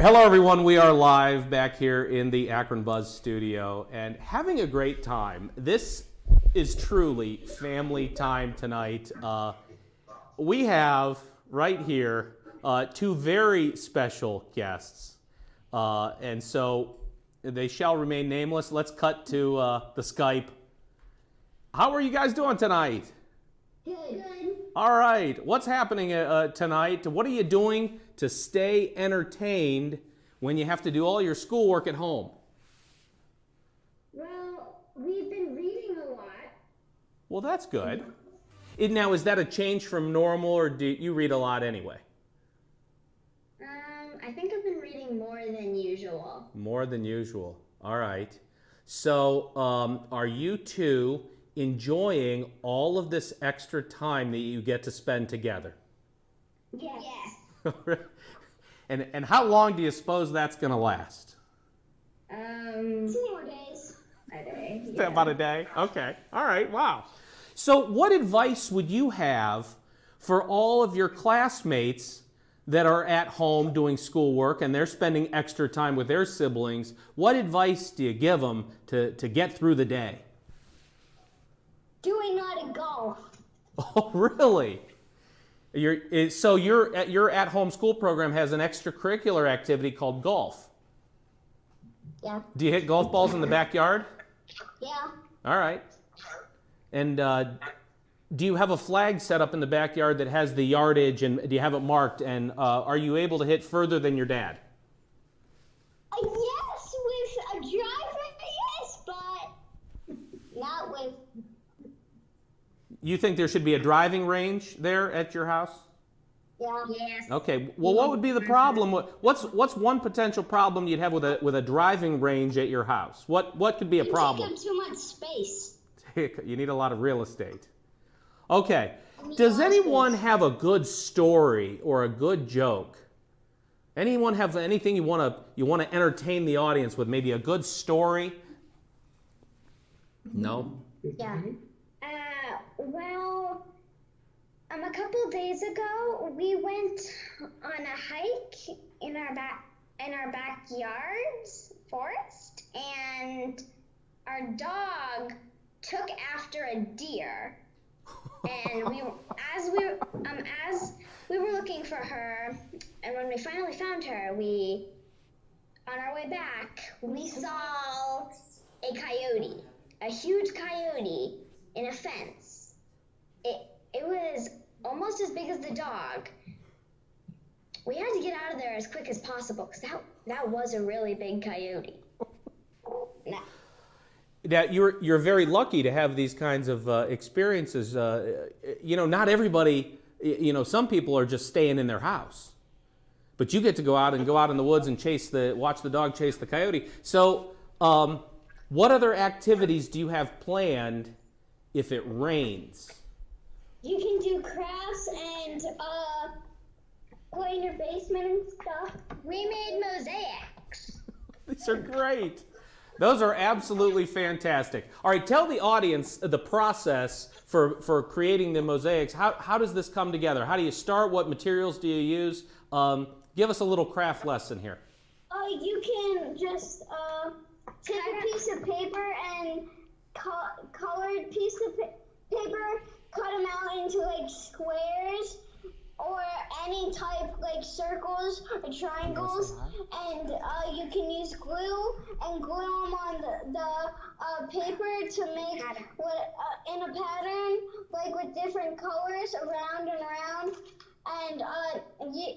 Hello everyone, we are live back here in the AkronBuzz studio and having a great time. This is truly family time tonight. We have right here two very special guests, and so they shall remain nameless. Let's cut to the Skype. How are you guys doing tonight? Good. All right, what's happening tonight? What are you doing to stay entertained when you have to do all your schoolwork at home? Well, we've been reading a lot. Well, that's good. Now, is that a change from normal, or do you read a lot anyway? I think I've been reading more than usual. More than usual. All right. So, are you two enjoying all of this extra time that you get to spend together? Yes. And how long do you suppose that's going to last? 2 more days. A day. Yeah. About a day? Okay. All right. Wow. So what advice would you have for all of your classmates that are at home doing schoolwork and they're spending extra time with their siblings? What advice do you give them to get through the day? Doing not a golf. Oh, really? So your at-home school program has an extracurricular activity called golf. Yeah. Do you hit golf balls in the backyard? Yeah. All right. And do you have a flag set up in the backyard that has the yardage, and do you have it marked? And are you able to hit further than your dad? Yes, with a driver, yes, but not with... You think there should be a driving range there at your house? Yeah. Yes. Okay. Well, what would be the problem? What's one potential problem you'd have with a driving range at your house? What could be a problem? You take up too much space. You need a lot of real estate. Okay. Does anyone have a good story or a good joke? Anyone have anything you want to entertain the audience with? Maybe a good story? No? Yeah. Well, a couple days ago, we went on a hike in our backyard's forest, and our dog took after a deer. And as we were looking for her, and when we finally found her, on our way back, we saw a coyote, a huge coyote in a fence. It was almost as big as the dog. We had to get out of there as quick as possible because that was a really big coyote. Now, you're very lucky to have these kinds of experiences. Not everybody, some people are just staying in their house. But you get to go out in the woods and watch the dog chase the coyote. So what other activities do you have planned if it rains? You can do crafts and go in your basement and stuff. We made mosaics. These are great. Those are absolutely fantastic. All right, tell the audience the process for creating the mosaics. How does this come together? How do you start? What materials do you use? Give us a little craft lesson here. You can just take a piece of paper and colored piece of paper, cut them out into like squares or any type like circles or triangles, and you can use glue and glue them on the paper to make in a pattern like with different colors around and around, and you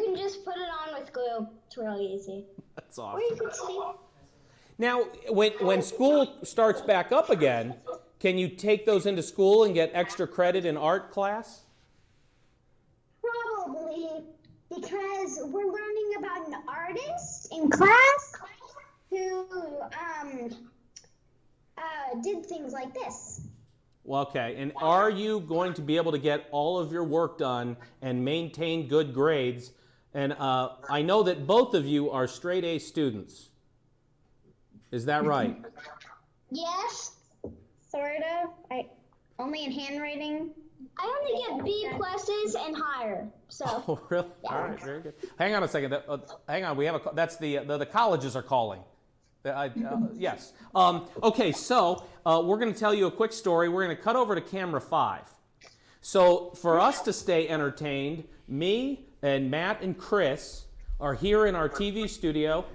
can just put it on with glue. It's really easy. That's awesome. Or you could see. Now, when school starts back up again, can you take those into school and get extra credit in art class? Probably, because we're learning about an artist in class who did things like this. Well, okay, and are you going to be able to get all of your work done and maintain good grades? And I know that both of you are straight A students. Is that right? Yes, sort of. Only in handwriting. I only get B pluses and higher. So Oh, really? All right, very good. Hang on a second. Hang on. We have that's the colleges are calling. Yes. Okay, so we're going to tell you a quick story. We're going to cut over to camera 5. So for us to stay entertained, me and Matt and Chris are here in our TV studio.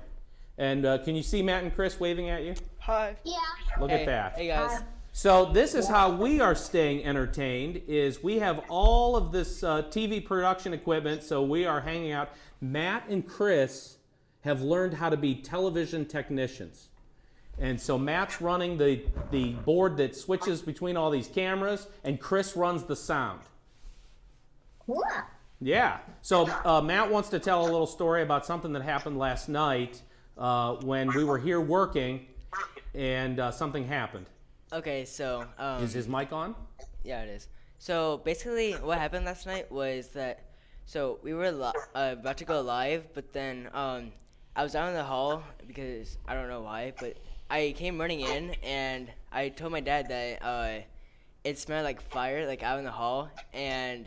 And can you see Matt and Chris waving at you? Hi. yeah. Look at that. Hey guys. So this is how we are staying entertained, is we have all of this TV production equipment, so we are hanging out. Matt and Chris have learned how to be television technicians. And so Matt's running the board that switches between all these cameras, and Chris runs the sound. What? Yeah. So Matt wants to tell a little story about something that happened last night when we were here working, and something happened. Okay, so Is his mic on? yeah, it is. So basically, what happened last night was that we were about to go live, but then I was out in the hall because I don't know why, but I came running in and I told my dad that it smelled like fire, like out in the hall, and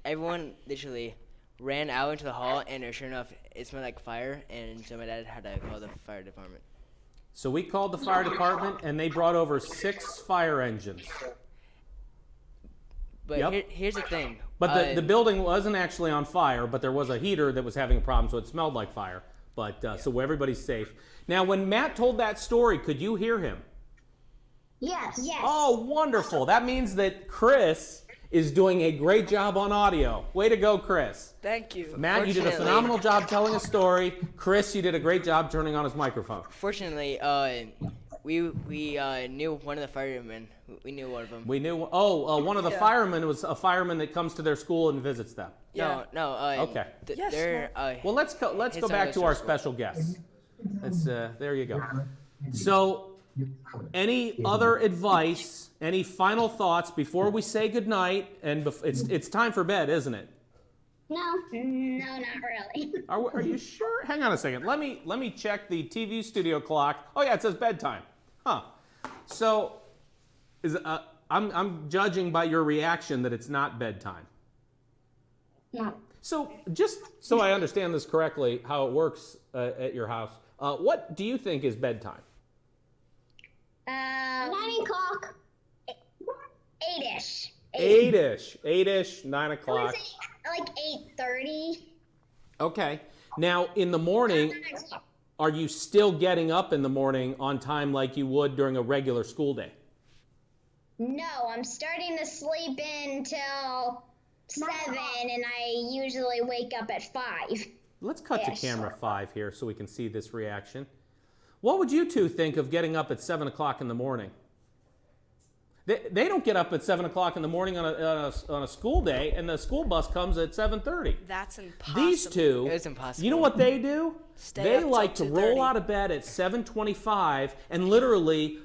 everyone literally ran out into the hall, and sure enough, it smelled like fire, and so my dad had to call the fire department. So we called the fire department, and they brought over 6 fire engines. But Yep. here's the thing. But the building wasn't actually on fire, but there was a heater that was having a problem, so it smelled like fire. But so everybody's safe. Now, when Matt told that story, could you hear him? Yes. Yes. Oh, wonderful. That means that Chris is doing a great job on audio. Way to go, Chris. Thank you. Matt, you did a Fortunately- phenomenal job telling a story. Chris, you did a great job turning on his microphone. Fortunately, we knew one of the firemen. We knew one of them. We knew, one of the firemen was a fireman that comes to their school and visits them. No. Okay. Yes. They're, Well, let's go His back son to goes our to school. special guests. There you go. So, any other advice? Any final thoughts before we say goodnight? And it's time for bed, isn't it? No. No, not really. Are you sure? Hang on a second. Let me check the TV studio clock. Oh yeah, it says bedtime. Huh. So, I'm judging by your reaction that it's not bedtime. No. So, just so I understand this correctly, how it works at your house, what do you think is bedtime? 9 o'clock. 8-ish. 8-ish, 9 I would o'clock. say like 8:30. Okay. Now, in the morning, are you still getting up in the morning on time like you would during a regular school day? No, I'm starting to sleep in till 7, and I usually wake up at 5. Let's cut to Yes. camera 5 here so we can see this reaction. What would you two think of getting up at 7 o'clock in the morning? They don't get up at 7 o'clock in the morning on a school day, and the school bus comes at 7:30. That's impossible. These two, It was impossible. you know what they do? Stay They up till like to 2:30. roll out of bed at 7:25 and literally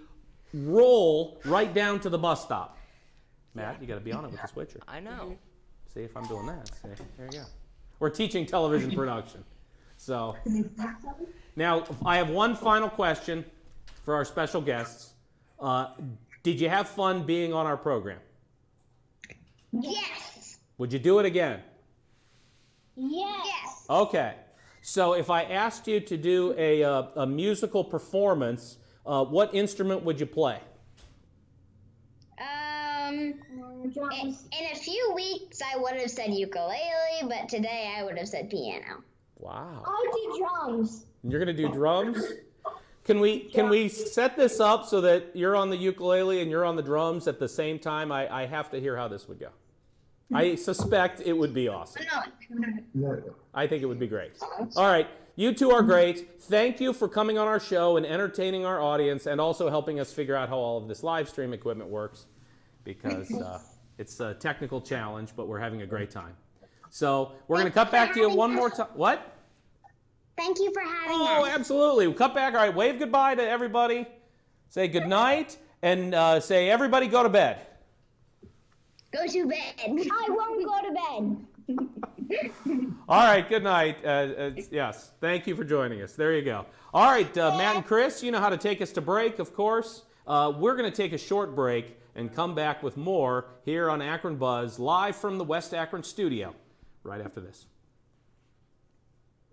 roll right down to the bus stop. Matt, you got to be on it with the switcher. I know. See if I'm doing that. See, there you go. We're teaching television production. So now I have one final question for our special guests. Did you have fun being on our program? Yes. Would you do it again? Yes. Okay. So if I asked you to do a musical performance, what instrument would you play? In a few weeks, I would have said ukulele, but today I would have said piano. Wow. I do drums. You're gonna do drums? Can we set this up so that you're on the ukulele and you're on the drums at the same time? I have to hear how this would go. I suspect it would be awesome. I think it would be great. All right, you two are great. Thank you for coming on our show and entertaining our audience and also helping us figure out how all of this live stream equipment works, because it's a technical challenge, but we're having a great time. So we're gonna cut back to you one more time. What? Thank you for having Oh, us. absolutely. We'll cut back. All right, wave goodbye to everybody. Say good night, and say everybody go to bed. Go to bed. I won't go to bed. All right, good night. Yes, thank you for joining us. There you go. All right, Matt and Chris, you know how to take us to break, of course. We're going to take a short break, and come back with more here on Akron Buzz, live from the West Akron studio, right after this.